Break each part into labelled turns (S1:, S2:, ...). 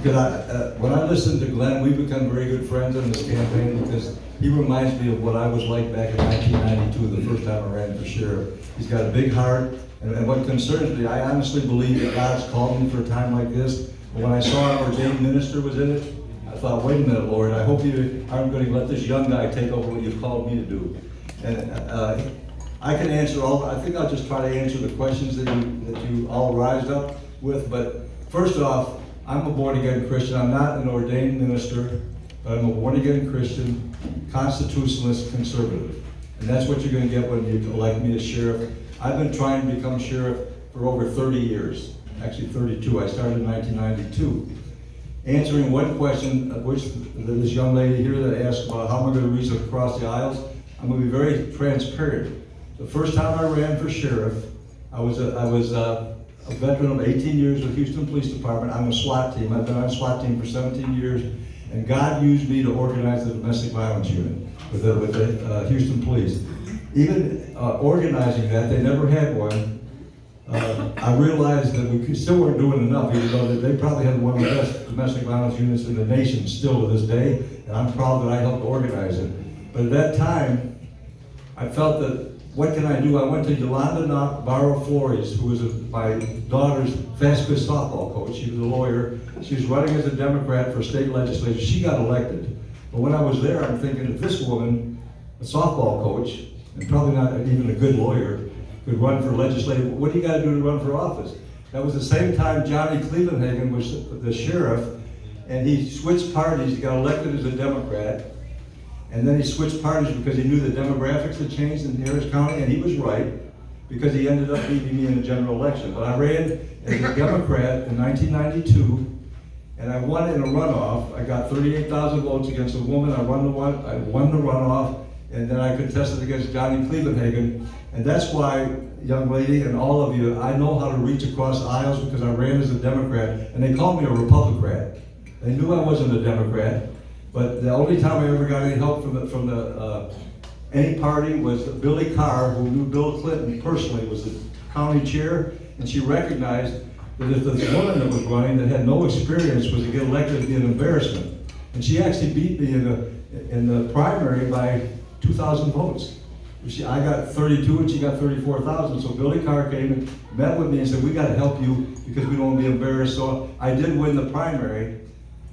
S1: Because when I listen to Glenn, we've become very good friends in this campaign because he reminds me of what I was like back in 1992, the first time I ran for sheriff. He's got a big heart, and what concerns me, I honestly believe that God's called me for a time like this. But when I saw an ordained minister was in it, I thought, wait a minute, Lord, I hope you aren't going to let this young guy take over what you've called me to do. And I can answer I think I'll just try to answer the questions that you all rised up with. But first off, I'm a born-again Christian. I'm not an ordained minister, but I'm a born-again Christian, constitutionalist, conservative. And that's what you're going to get when you elect me as sheriff. I've been trying to become sheriff for over 30 years, actually 32. I started in 1992. Answering one question, which this young lady here that asked about how am I going to reach across the aisles, I'm going to be very transparent. The first time I ran for sheriff, I was a veteran of 18 years with Houston Police Department. I'm a SWAT team. I've been on a SWAT team for 17 years, and God used me to organize the domestic violence unit with the Houston Police. Even organizing that, they never had one. I realized that we still weren't doing enough, even though they probably had one of the best domestic violence units in the nation still to this day, and I'm proud that I helped organize it. But at that time, I felt that, what can I do? I went to Yolanda Navarro Flores, who was my daughter's fast-pitch softball coach. She was a lawyer. She was running as a Democrat for state legislature. She got elected. But when I was there, I'm thinking, if this woman, a softball coach, and probably not even a good lawyer, could run for legislative, what do you got to do to run for office? That was the same time Johnny Clevelandhagen was the sheriff, and he switched parties. He got elected as a Democrat, and then he switched parties because he knew the demographics had changed in Harris County, and he was right, because he ended up beating me in the general election. But I ran as a Democrat in 1992, and I won in a runoff. I got 38,000 votes against a woman. I won the runoff, and then I contested against Johnny Clevelandhagen. And that's why, young lady, and all of you, I know how to reach across aisles because I ran as a Democrat, and they called me a Republican. They knew I wasn't a Democrat, but the only time I ever got any help from any party was Billy Carr, who knew Bill Clinton personally, was the county chair, and she recognized that if this woman that was running that had no experience was to get elected, it'd be an embarrassment. And she actually beat me in the primary by 2,000 votes. I got 32 and she got 34,000. So Billy Carr came and met with me and said, we got to help you because we don't want to be embarrassed. So I did win the primary.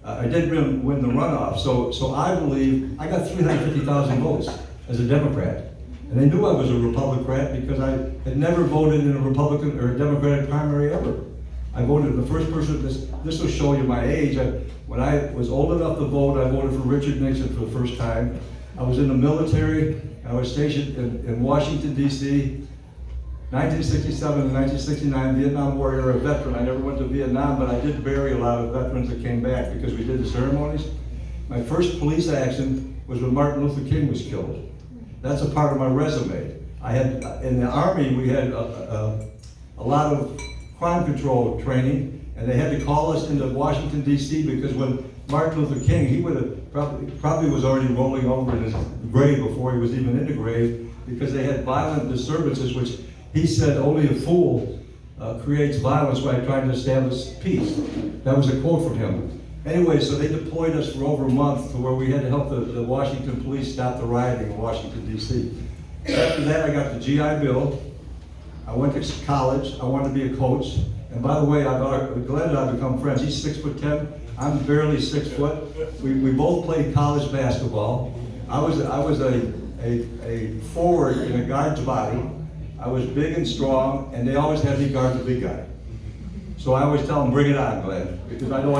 S1: I did win the runoff. So I believe I got 350,000 votes as a Democrat. And they knew I was a Republican because I had never voted in a Republican or a Democratic primary ever. I voted, the first person, this will show you my age. When I was old enough to vote, I voted for Richard Nixon for the first time. I was in the military. I was stationed in Washington, D.C., 1967 and 1969, Vietnam War era veteran. I never went to Vietnam, but I did bury a lot of veterans that came back because we did the ceremonies. My first police action was when Martin Luther King was killed. That's a part of my resume. I had, in the Army, we had a lot of crime control training, and they had to call us into Washington, D.C. because when Martin Luther King, he would have probably was already rolling over in his grave before he was even in the grave, because they had violent disturbances, which he said only a fool creates violence by trying to establish peace. That was a quote from him. Anyway, so they deployed us for over a month to where we had to help the Washington police stop the rioting in Washington, D.C. After that, I got the GI Bill. I went to college. I wanted to be a coach. And by the way, Glenn and I become friends. He's 6'10". I'm barely 6 foot. We both played college basketball. I was a forward in a guard's body. I was big and strong, and they always had me guard the big guy. So I always tell them, bring it on, Glenn, because I know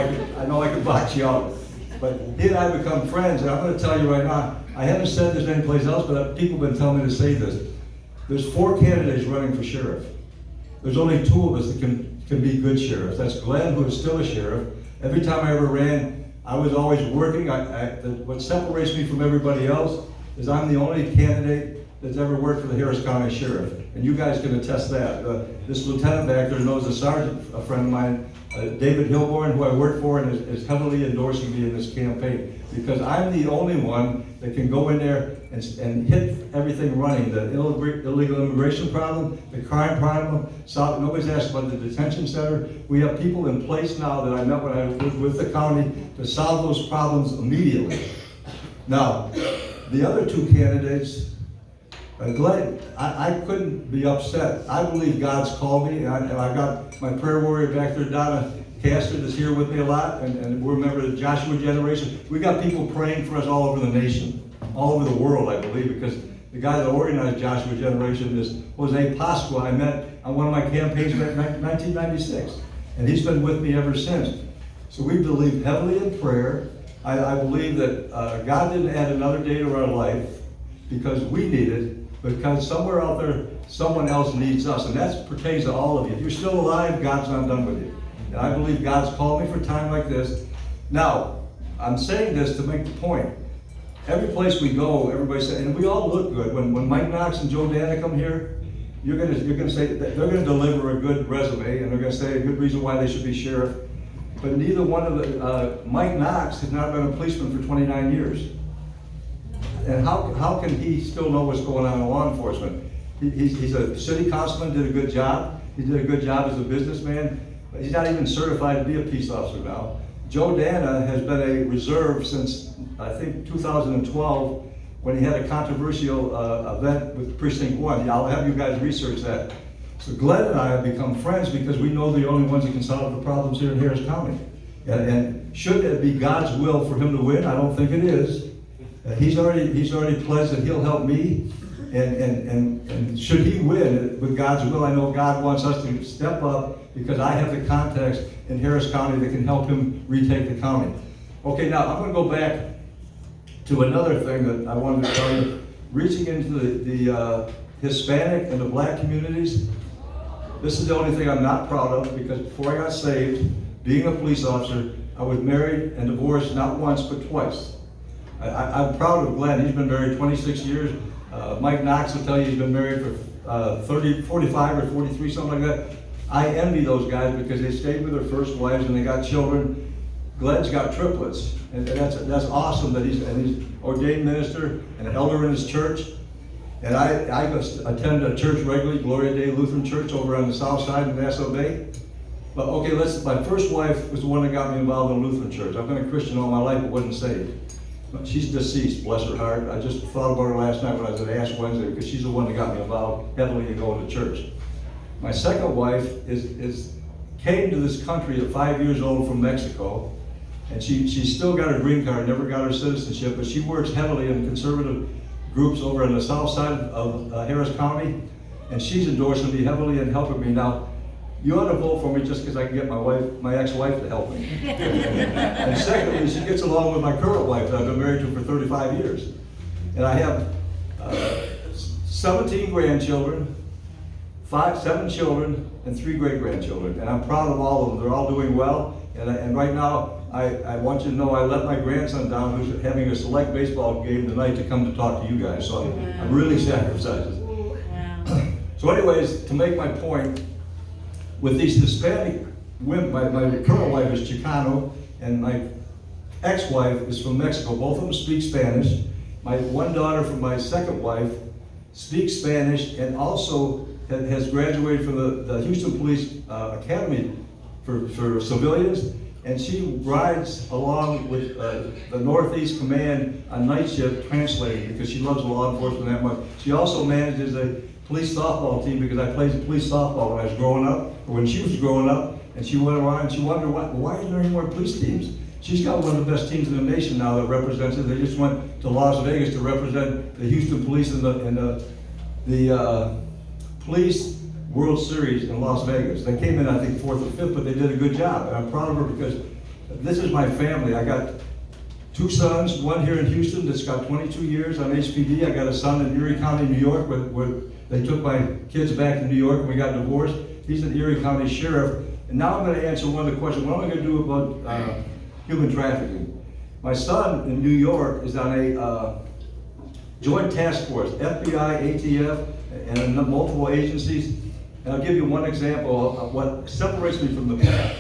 S1: I can box you out. But he and I become friends, and I'm going to tell you right now, I haven't said this anyplace else, but people have been telling me to say this. There's 4 candidates running for sheriff. There's only 2 of us that can be good sheriffs. That's Glenn, who is still a sheriff. Every time I ever ran, I was always working. What separates me from everybody else is I'm the only candidate that's ever worked for the Harris County Sheriff. And you guys can attest that. This lieutenant back there knows a sergeant, a friend of mine, David Hilborn, who I work for, and is heavily endorsing me in this campaign, because I'm the only one that can go in there and hit everything running. The illegal immigration problem, the crime problem, nobody's asked about the detention center. We have people in place now that I met when I was with the county to solve those problems immediately. Now, the other two candidates, Glenn, I couldn't be upset. I believe God's called me, and I got my prayer warrior back there, Donna Castor, that's here with me a lot, and we're a member of the Joshua generation. We got people praying for us all over the nation, all over the world, I believe, because the guy that organized Joshua generation is Jose Pasqua. I met on one of my campaigns in 1996, and he's been with me ever since. So we believe heavily in prayer. I believe that God didn't add another day to our life because we need it, because somewhere out there, someone else needs us, and that pertains to all of you. If you're still alive, God's not done with you. And I believe God's called me for a time like this. Now, I'm saying this to make the point. Every place we go, everybody says, and we all look good. When Mike Knox and Joe Dana come here, you're gonna say that they're gonna deliver a good resume, and they're gonna say a good reason why they should be sheriff. But neither one of the, Mike Knox has not been a policeman for 29 years. And how can he still know what's going on in law enforcement? He's a city councilman, did a good job. He did a good job as a businessman. But he's not even certified to be a peace officer now. Joe Dana has been a reserve since, I think, 2012, when he had a controversial event with Precinct 1. I'll have you guys research that. So Glenn and I have become friends because we know the only ones that can solve the problems here in Harris County. And should it be God's will for him to win? I don't think it is. He's already pledged that he'll help me, and should he win with God's will, I know God wants us to step up because I have the contacts in Harris County that can help him retake the county. Okay, now I'm going to go back to another thing that I wanted to tell you. Reaching into the Hispanic and the black communities, this is the only thing I'm not proud of, because before I got saved, being a police officer, I was married and divorced not once but twice. I'm proud of Glenn. He's been married 26 years. Mike Knox will tell you he's been married for 45 or 43, something like that. I envy those guys because they stayed with their first wives and they got children. Glenn's got triplets, and that's awesome that he's ordained minister and an elder in his church. And I attend a church regularly, Gloria Dei Lutheran Church over on the south side of Nassau Bay. But okay, my first wife was the one that got me involved in a Lutheran church. I've been a Christian all my life, but wasn't saved. She's deceased, bless her heart. I just thought about her last night when I was at Ash Wednesday, because she's the one that got me involved heavily in going to church. My second wife came to this country at 5 years old from Mexico, and she's still got her green card, never got her citizenship, but she works heavily in conservative groups over on the south side of Harris County, and she's endorsing me heavily and helping me. Now, you ought to vote for me just because I can get my ex-wife to help me. And secondly, she gets along with my current wife that I've been married to for 35 years. And I have 17 grandchildren, 7 children, and 3 great-grandchildren. And I'm proud of all of them. They're all doing well. And right now, I want you to know I let my grandson down, who's having a select baseball game tonight, to come to talk to you guys. So I'm really sacrificing. Wow. So anyways, to make my point, with these Hispanic women, my current wife is Chicano, and my ex-wife is from Mexico. Both of them speak Spanish. My one daughter from my second wife speaks Spanish and also has graduated from the Houston Police Academy for civilians, and she rides along with the Northeast Command on night shift translating because she loves law enforcement that much. She also manages a police softball team because I played police softball when I was growing up, or when she was growing up, and she went around and she wondered why isn't there any more police teams? She's got one of the best teams in the nation now that represents it. They just went to Las Vegas to represent the Houston Police in the Police World Series in Las Vegas. They came in, I think, 4th or 5th, but they did a good job. And I'm proud of her because this is my family. I got 2 sons, one here in Houston that's got 22 years on HPD. I got a son in Erie County, New York, where they took my kids back to New York and we got divorced. He's an Erie County sheriff. And now I'm going to answer one of the questions. What am I going to do about human trafficking? My son in New York is on a joint task force, FBI, ATF, and multiple agencies. And I'll give you one example of what separates me from the pack.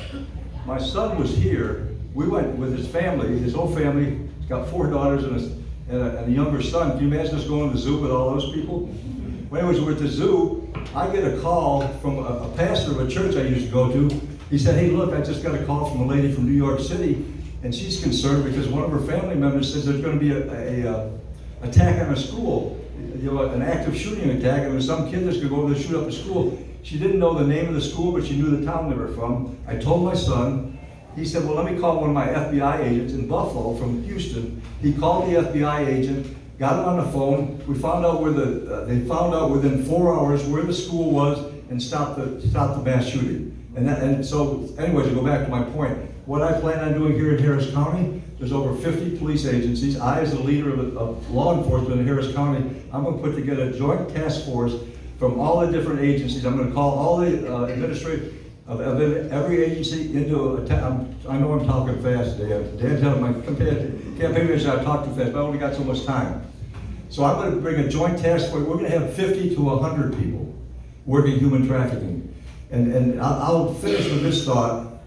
S1: my son was here. We went with his family, his whole family. He's got 4 daughters and a younger son. Can you imagine us going to the zoo with all those people? When anyways, we're at the zoo, I get a call from a pastor of a church I used to go to. He said, hey, look, I just got a call from a lady from New York City, and she's concerned because one of her family members says there's going to be a attack on a school, an active shooting attack, and there's some kid that's going to go over there and shoot up a school. She didn't know the name of the school, but she knew the town they were from. I told my son. He said, well, let me call one of my FBI agents in Buffalo from Houston. He called the FBI agent, got him on the phone. We found out where they found out within 4 hours where the school was and stopped the mass shooting. And so, anyways, to go back to my point, what I plan on doing here in Harris County, there's over 50 police agencies. I, as the leader of law enforcement in Harris County, I'm going to put together a joint task force from all the different agencies. I'm going to call all the administrators of every agency into I know I'm talking fast, Dan. Dan telling my campaign manager I talk too fast, but I only got so much time. So I'm going to bring a joint task force. We're going to have 50 to 100 people working human trafficking. And I'll finish with this thought.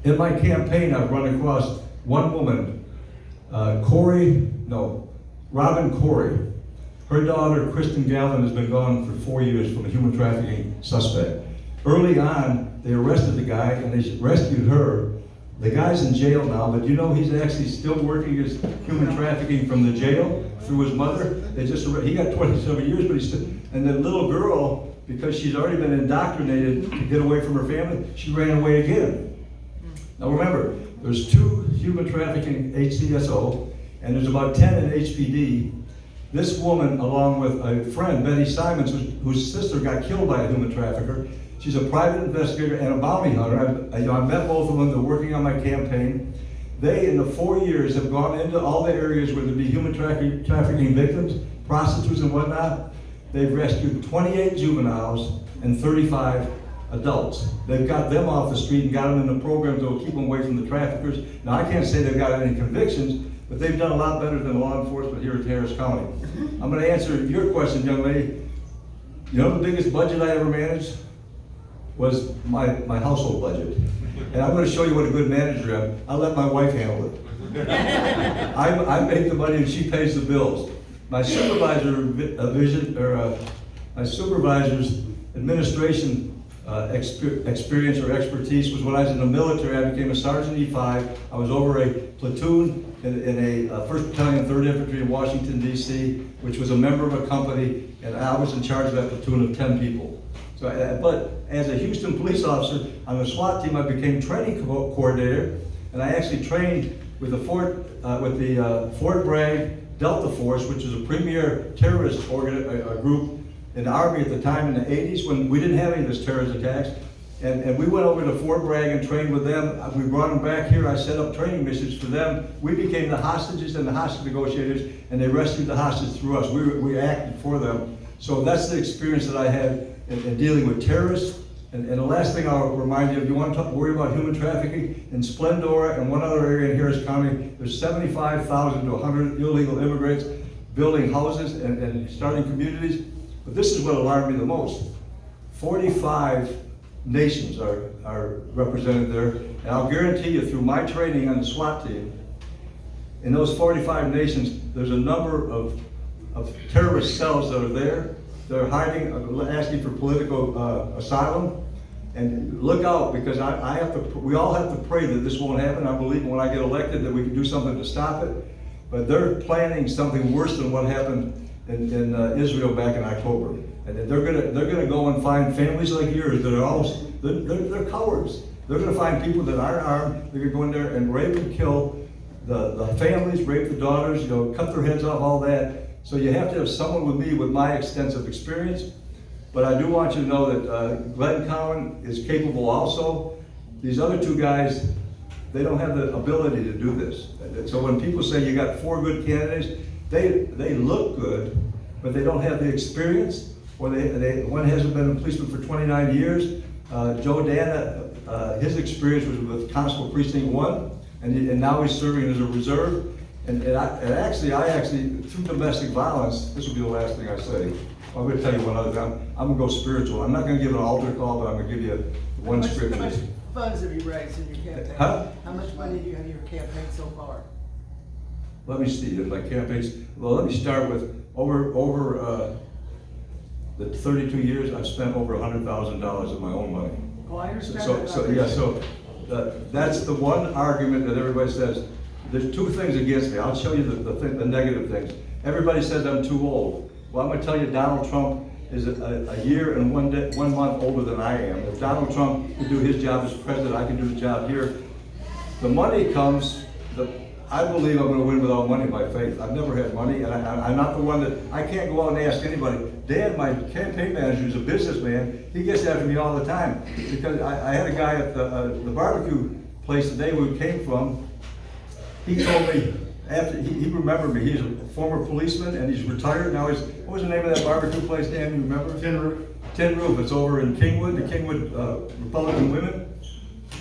S1: In my campaign, I've run across one woman, Robin Corey. Her daughter, Kristen Galvin, has been gone for 4 years from a human trafficking suspect. Early on, they arrested the guy and they rescued her. The guy's in jail now, but you know he's actually still working his human trafficking from the jail through his mother. He got 27 years, but he's still, and the little girl, because she's already been indoctrinated to get away from her family, she ran away again. Now remember, there's 2 human trafficking HCSO, and there's about 10 in HPD. This woman, along with a friend, Betty Simons, whose sister got killed by a human trafficker, she's a private investigator and a bounty hunter. I met both of them. They're working on my campaign. They, in the 4 years, have gone into all the areas where there be human trafficking victims, prostitutes and whatnot. They've rescued 28 juveniles and 35 adults. They've got them off the street and got them in the programs that will keep them away from the traffickers. Now, I can't say they've got any convictions, but they've done a lot better than law enforcement here at Harris County. I'm going to answer your question, young lady. You know the biggest budget I ever managed was my household budget. And I'm going to show you what a good manager I am. I let my wife handle it. I make the money and she pays the bills. My supervisor's administration experience or expertise was when I was in the military. I became a Sergeant E5. I was over a platoon in a 1st Battalion, 3rd Infantry in Washington, D.C., which was a member of a company, and I was in charge of that platoon of 10 people. So, but as a Houston police officer on the SWAT team, I became training coordinator, and I actually trained with the Fort Bragg Delta Force, which is a premier terrorist group in the Army at the time in the 80s when we didn't have any of this terrorist attacks. And we went over to Fort Bragg and trained with them. We brought them back here. I set up training missions for them. We became the hostages and the hostage negotiators, and they rescued the hostages through us. We acted for them. So that's the experience that I had in dealing with terrorists. And the last thing I'll remind you, if you want to worry about human trafficking, in Splendora and one other area in Harris County, there's 75,000 to 100 illegal immigrants building houses and starting communities. But this is what alarmed me the most. 45 nations are represented there. And I'll guarantee you, through my training on the SWAT team, in those 45 nations, there's a number of terrorist cells that are there. They're hiding, asking for political asylum. And look out, because we all have to pray that this won't happen. I believe when I get elected that we can do something to stop it. But they're planning something worse than what happened in Israel back in October. And they're gonna go and find families like yours that are they're cowards. They're gonna find people that aren't armed. They're gonna go in there and rape and kill the families, rape the daughters, cut their heads off, all that. So you have to have someone with me with my extensive experience. But I do want you to know that Glenn Cowan is capable also. These other 2 guys, they don't have the ability to do this. So when people say you got 4 good candidates, they look good, but they don't have the experience, or one hasn't been a policeman for 29 years. Joe Dana, his experience was with Constable Precinct 1, and now he's serving as a reserve. And I actually, through domestic violence, this will be the last thing I say. I'm going to tell you one other thing. I'm going to go spiritual. I'm not going to give an altar call, but I'm going to give you one scripture.
S2: funds have you raised in your campaign?
S1: Huh?
S2: How much money do you have in your campaign so far?
S1: Let me see, my campaigns, well, let me start with, over the 32 years, I've spent over $100,000 of my own money.
S2: Oh, I understand
S1: So,
S2: that.
S1: that's the one argument that everybody says. There's two things against me. I'll show you the negative things. Everybody says I'm too old. Well, I'm gonna tell you, Donald Trump is a year and 1 month older than I am. If Donald Trump can do his job as president, I can do the job here. The money comes, I believe I'm gonna win without money by faith. I've never had money, and I'm not the one that, I can't go out and ask anybody. Dan, my campaign manager, is a businessman. He gets after me all the time, because I had a guy at the barbecue place today where we came from. He told me, after he remembered me. He's a former policeman, and he's retired. Now what was the name of that barbecue place, Dan, you remember?
S3: Tin Roof.
S1: Tin Roof. It's over in Kingwood, the Kingwood Republican Women.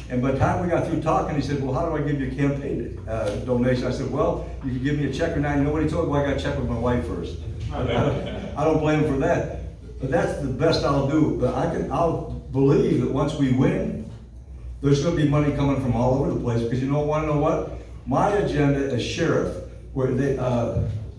S1: And by the time we got through talking, he said, well, how do I give you a campaign donation? I said, well, you can give me a check or not. You know what he told me? Well, I got to check with my wife first. I don't blame him for that. But that's the best I'll do. But I'll believe that once we win, there's going to be money coming from all over the place. Because you want to know what? My agenda as sheriff, where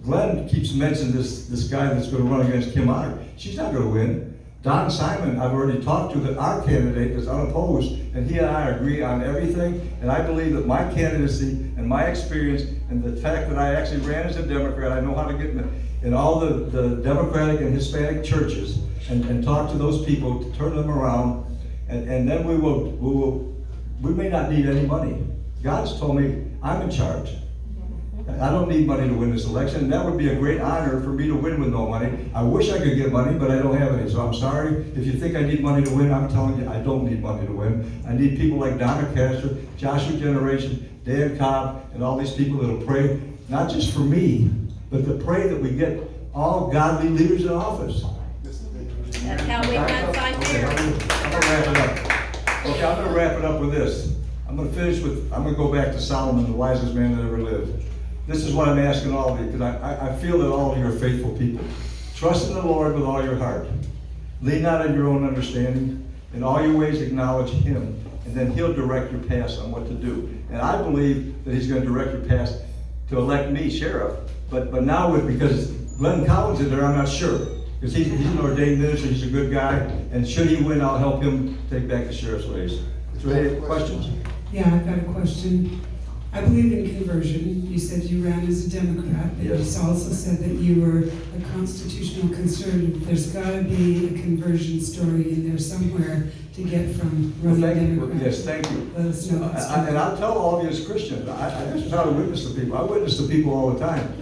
S1: Glenn keeps mentioning this guy that's going to run against Kim Otter. She's not going to win. Don Simon, I've already talked to, that our candidate is unopposed, and he and I agree on everything. And I believe that my candidacy and my experience and the fact that I actually ran as a Democrat, I know how to get in all the Democratic and Hispanic churches and talk to those people to turn them around. And then we may not need any money. God's told me I'm in charge. I don't need money to win this election. That would be a great honor for me to win with no money. I wish I could get money, but I don't have any. So I'm sorry. If you think I need money to win, I'm telling you, I don't need money to win. I need people like Donna Castro, Joshua Generation, Dan Cobb, and all these people that'll pray, not just for me, but to pray that we get all godly leaders in office.
S4: That's how we got Cypress.
S1: I'm gonna wrap it up. Okay, I'm gonna wrap it up with this. I'm gonna go back to Solomon, the wisest man that ever lived. This is what I'm asking all of you, because I feel that all of you are faithful people. Trust in the Lord with all your heart. Lean not on your own understanding. In all your ways acknowledge Him, and then He'll direct your paths on what to do. And I believe that He's going to direct your paths to elect me sheriff. But now, because Glenn Collins is there, I'm not sure. Because he's an ordained minister, he's a good guy, and should he win, I'll help him take back the sheriff's race. Is there any questions?
S5: Yeah, I've got a question. I believe in conversion. You said you ran as a Democrat, but
S1: Yes.
S5: you also said that you were a constitutional conservative. There's got to be a conversion story in there somewhere to get from running Democrat.
S1: Yes, thank you.
S5: Let us know that story.
S1: And I'll tell all of you as Christians, this is how I witness to people. I witness to people all the time.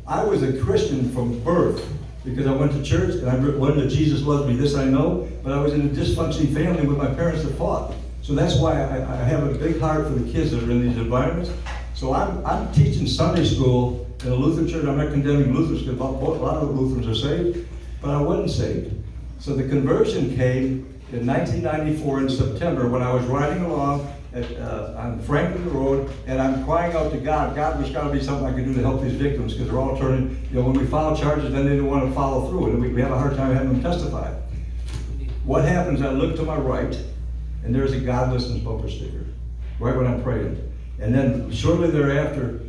S1: I was a Christian from birth because I went to church and I learned that Jesus loves me. This I know, but I was in a dysfunctioning family with my parents that fought. So that's why I have a big heart for the kids that are in these environments. So I'm teaching Sunday school in a Lutheran church. I'm not condemning Lutherans, because a lot of Lutherans are saved, but I wasn't saved. So the conversion came in 1994 in September when I was riding along on Franklin Road, and I'm crying out to God. God, there's got to be something I can do to help these victims, because they're all turning, when we file charges, then they don't want to follow through, and we have a hard time having them testify. What happens, I look to my right, and there's a God Listens bumper sticker, right when I'm praying. And then shortly thereafter,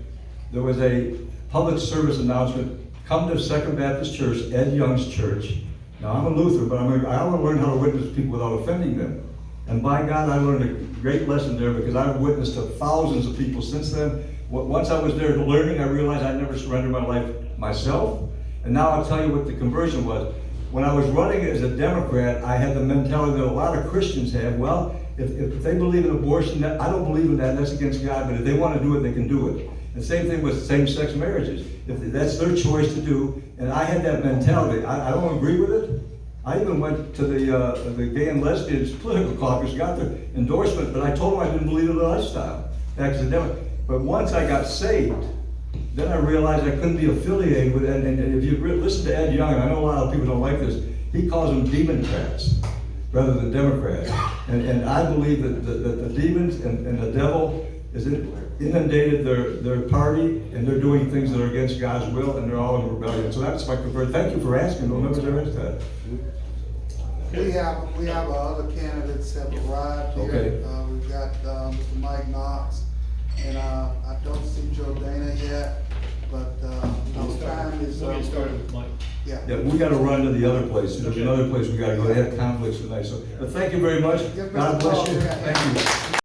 S1: there was a public service announcement, come to Second Baptist Church, Ed Young's church. Now I'm a Lutheran, but I want to learn how to witness to people without offending them. And by God, I learned a great lesson there, because I've witnessed to thousands of people since then. Once I was there learning, I realized I never surrendered my life myself. And now I'll tell you what the conversion was. When I was running as a Democrat, I had the mentality that a lot of Christians have. Well, if they believe in abortion, I don't believe in that, that's against God, but if they want to do it, they can do it. And same thing with same-sex marriages. If that's their choice to do, and I had that mentality. I don't agree with it. I even went to the gay and lesbians political caucus, got their endorsement, but I told them I didn't believe in the lifestyle, back as a Democrat. But once I got saved, then I realized I couldn't be affiliated with it. And if you listen to Ed Young, and I know a lot of people don't like this, he calls them Democrats rather than Democrats. And I believe that the demons and the devil is inundated their party, and they're doing things that are against God's will, and they're all in rebellion. So that's my conversion. Thank you for asking. No members ever asked that.
S3: We have other candidates have arrived here.
S1: Okay.
S3: We've got, Mr. Mike Knox, and, I don't see Joe Dana yet, but, no time is.
S6: We'll get started with Mike.
S3: Yeah.
S1: Yeah, we gotta run to the other place. There's another place we gotta go. They have conflicts tonight, so, but thank you very much.
S3: Give me
S1: God
S3: a
S1: bless
S3: call.
S1: you.
S3: Yeah.
S1: Thank you.